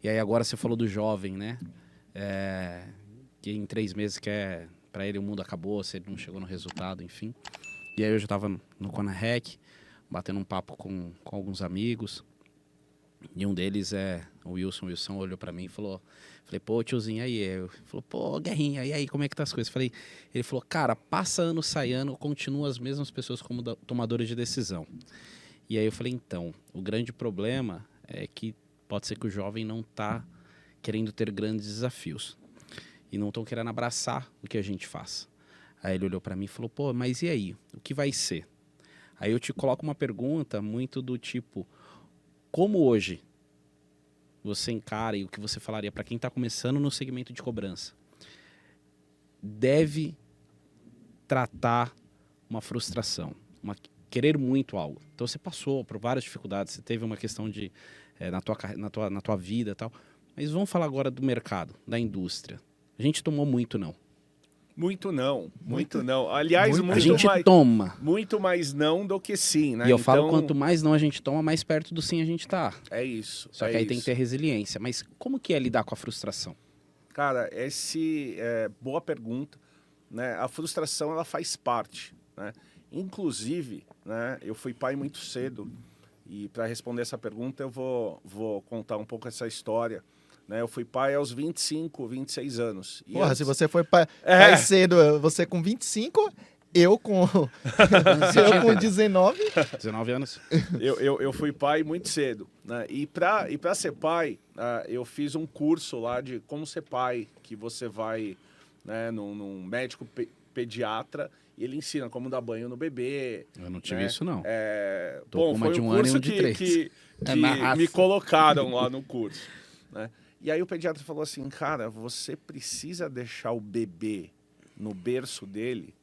E aí agora você falou do jovem, né? Que em 3 meses para ele o mundo acabou, se ele não chegou no resultado, enfim. E aí eu já estava no Conarec, batendo um papo com alguns amigos. E um deles o Wilson. O Wilson olhou para mim e falou... Falei, pô, tiozinho, aí? Ele falou, pô, Guerrinha, e aí, como é que tá as coisas? Ele falou, cara, passa ano, sai ano, continua as mesmas pessoas como tomadores de decisão. E aí eu falei, então, o grande problema é que pode ser que o jovem não tá querendo ter grandes desafios. E não estão querendo abraçar o que a gente faz. Aí ele olhou para mim e falou, pô, mas e aí? O que vai ser? Aí eu te coloco uma pergunta muito do tipo, como hoje você encara e o que você falaria para quem está começando no segmento de cobrança? Deve tratar uma frustração, querer muito algo. Então você passou por várias dificuldades, você teve uma questão de na tua vida e tal. Mas vamos falar agora do mercado, da indústria. A gente tomou muito não. Muito não. Aliás, a gente toma. Muito mais não do que sim, né? E eu falo, quanto mais não a gente toma, mais perto do sim a gente tá. É isso. Só que aí tem que ter resiliência. Mas como que é lidar com a frustração? Cara, boa pergunta. Né? A frustração, ela faz parte. Né? Inclusive, né, eu fui pai muito cedo. E para responder essa pergunta, eu vou contar um pouco essa história. Eu fui pai aos 25, 26 anos. E porra, se você foi pai cedo, você com 25, eu com 19. 19 anos. Eu fui pai muito cedo. Né? E para ser pai, eu fiz um curso lá de como ser pai, que você vai, né, num médico pediatra e ele ensina como dar banho no bebê. Eu não tive isso, não. Bom, foi um curso que me colocaram lá no curso. Né? E aí o pediatra falou assim, cara, você precisa deixar o bebê no berço dele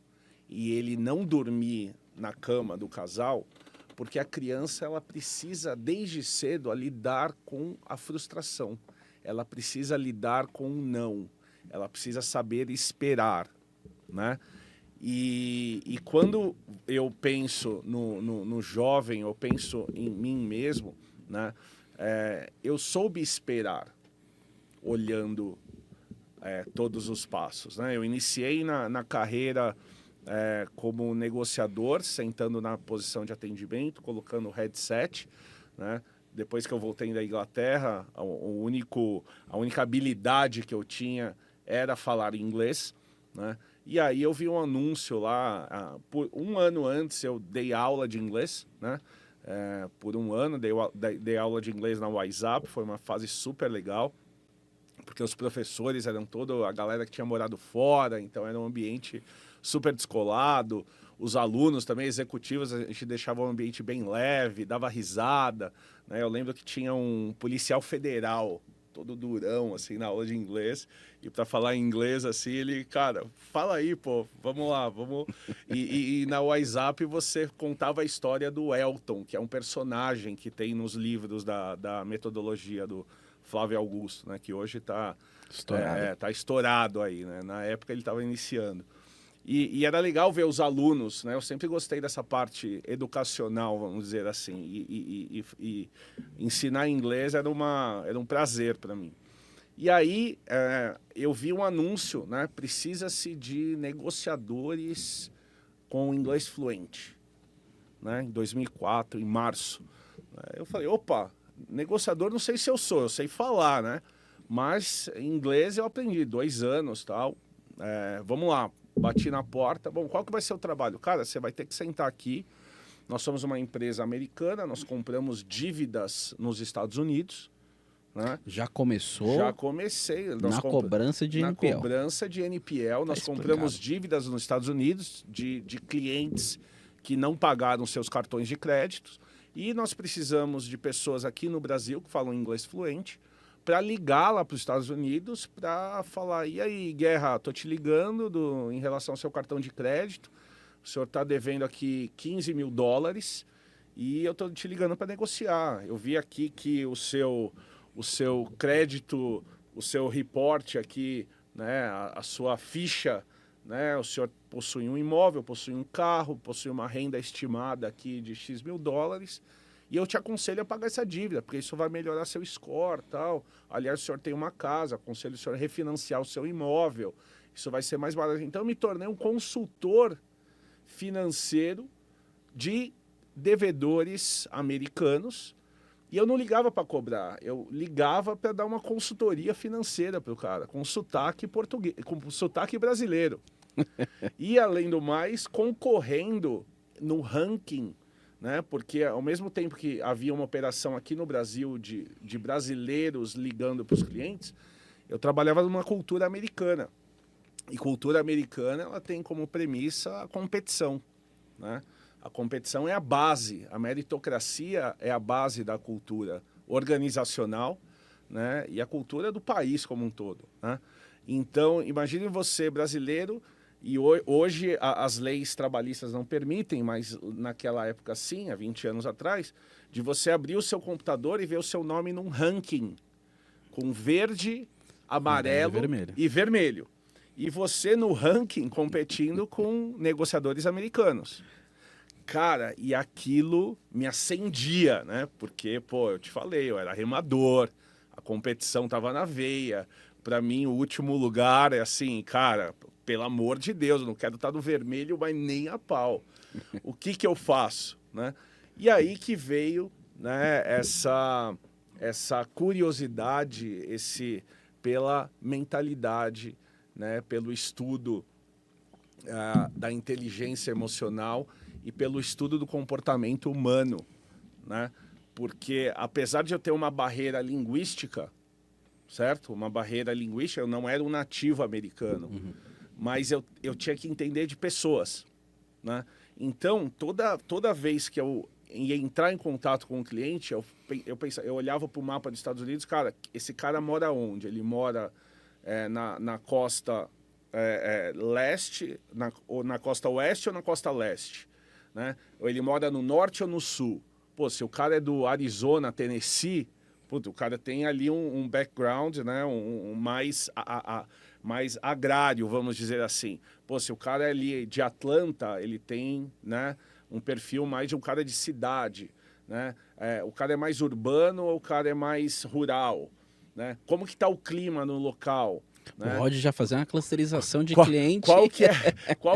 e ele não dormir na cama do casal, porque a criança ela precisa desde cedo lidar com a frustração. Ela precisa lidar com o não. Ela precisa saber esperar, né? E quando eu penso no jovem, eu penso em mim mesmo, né? Eu soube esperar, olhando todos os passos. Né? Eu iniciei na carreira como negociador, sentando na posição de atendimento, colocando o headset. Né? Depois que eu voltei da Inglaterra, a única habilidade que eu tinha era falar inglês. Né? E aí eu vi um anúncio lá, por um ano antes eu dei aula de inglês, né? Por um ano dei aula de inglês na WhatsApp, foi uma fase super legal. Porque os professores eram toda a galera que tinha morado fora, então era um ambiente super descolado. Os alunos também, executivos, a gente deixava o ambiente bem leve, dava risada. Né? Eu lembro que tinha um policial federal, todo durão, assim, na aula de inglês. E para falar inglês, assim, ele, cara, fala aí, pô, vamos lá, vamos... E na WhatsApp você contava a história do Elton, que é um personagem que tem nos livros da metodologia do Flávio Augusto, né, que hoje está estourado aí, né? Na época ele estava iniciando. E era legal ver os alunos, né? Eu sempre gostei dessa parte educacional, vamos dizer assim. E ensinar inglês era um prazer para mim. E aí eu vi um anúncio, né? Precisa-se de negociadores com inglês fluente, né? Em 2004, em março. Eu falei, opa, negociador não sei se eu sei falar, né? Mas em inglês eu aprendi 2 anos, tal. Vamos lá, bati na porta. Bom, qual que vai ser o trabalho? Cara, você vai ter que sentar aqui. Nós somos uma empresa americana, nós compramos dívidas nos Estados Unidos. Né? Já começou? Já comecei. Na cobrança de NPL. Na cobrança de NPL, nós compramos dívidas nos Estados Unidos de clientes que não pagaram seus cartões de crédito. E nós precisamos de pessoas aqui no Brasil que falam inglês fluente para ligar lá para os Estados Unidos para falar, e aí, Guerra, tô te ligando em relação ao seu cartão de crédito, o senhor está devendo aqui $15 mil e eu tô te ligando para negociar. Eu vi aqui que o seu crédito, o seu reporte aqui, né, a sua ficha, né, o senhor possui um imóvel, possui um carro, possui uma renda estimada aqui de X mil dólares, E eu te aconselho a pagar essa dívida, porque isso vai melhorar seu score, tal. Aliás, o senhor tem uma casa, aconselho o senhor a refinanciar o seu imóvel. Isso vai ser mais barato. Então, eu me tornei um consultor financeiro de devedores americanos. E eu não ligava para cobrar, eu ligava para dar uma consultoria financeira para o cara, com sotaque português, com sotaque brasileiro. E, além do mais, concorrendo no ranking, né? Porque ao mesmo tempo que havia uma operação aqui no Brasil de brasileiros ligando para os clientes, eu trabalhava numa cultura americana. E cultura americana, ela tem como premissa a competição, né? A competição é a base, a meritocracia é a base da cultura organizacional, né? E a cultura do país como um todo, né? Então, imagine você, brasileiro, e hoje as leis trabalhistas não permitem, mas naquela época sim, há 20 anos atrás, de você abrir o seu computador e ver o seu nome num ranking, com verde, amarelo e vermelho. E você no ranking competindo com negociadores americanos. Cara, e aquilo me acendia, né? Porque, pô, eu te falei, eu era remador, a competição tava na veia. Para mim, o último lugar é assim, cara, pelo amor de Deus, eu não quero estar no vermelho, mas nem a pau. O que eu faço, né? E aí que veio, né, essa curiosidade, pela mentalidade, né, pelo estudo da inteligência emocional e pelo estudo do comportamento humano, né? Porque apesar de eu ter uma barreira linguística, certo? Uma barreira linguística, eu não era um nativo americano, mas eu tinha que entender de pessoas, né? Então, toda vez que eu ia entrar em contato com um cliente, eu olhava para o mapa dos Estados Unidos, cara, esse cara mora onde? Ele mora na costa leste, ou na costa oeste ou na costa leste, né? Ou ele mora no norte ou no sul. Pô, se o cara é do Arizona, Tennessee, puta, o cara tem ali um background, né? Mais agrário, vamos dizer assim. Pô, se o cara é ali de Atlanta, ele tem, né, um perfil mais de um cara de cidade, né? O cara é mais urbano ou o cara é mais rural, né? Como que tá o clima no local? Né? Pode já fazer uma clusterização de cliente. Qual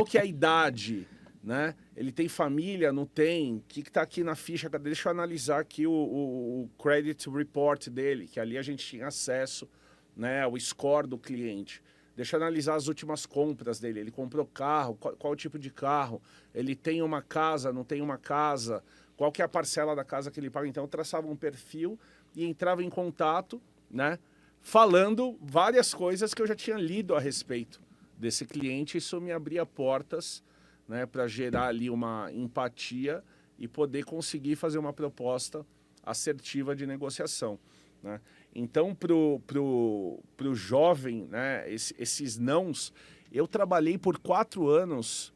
que é a idade? Né? Ele tem família, não tem? O que está aqui na ficha? Deixa eu analisar aqui o credit report dele, que ali a gente tinha acesso, né, ao score do cliente. Deixa eu analisar as últimas compras dele. Ele comprou carro, qual o tipo de carro? Ele tem uma casa, não tem uma casa? Qual que é a parcela da casa que ele paga? Então eu traçava um perfil e entrava em contato, né, falando várias coisas que eu já tinha lido a respeito desse cliente. Isso me abria portas, né, para gerar ali uma empatia e poder conseguir fazer uma proposta assertiva de negociação, né? Então, pro jovem, né, esses nãos, eu trabalhei por 4 anos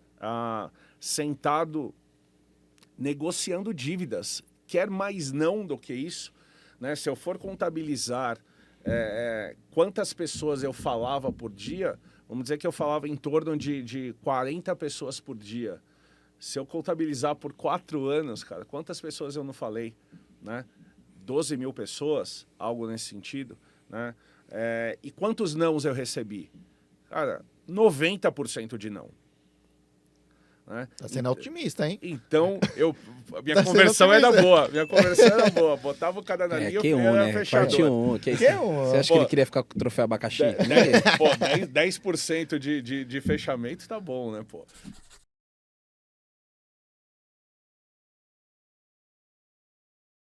sentado negociando dívidas. Quer mais não do que isso, né? Se eu for contabilizar quantas pessoas eu falava por dia, vamos dizer que eu falava em torno de 40 pessoas por dia. Se eu contabilizar por 4 anos, cara, quantas pessoas eu não falei, né? 12 mil pessoas, algo nesse sentido, né? E quantos nãos eu recebi? Cara, 90% de não. Né? Tá sendo otimista, hein? Então, minha conversão era boa. Minha conversão era boa. Botava o cara na linha, eu era fechador. Parte 1. Você acha que ele queria ficar com o troféu abacaxi? 10% de fechamento tá bom, né, pô?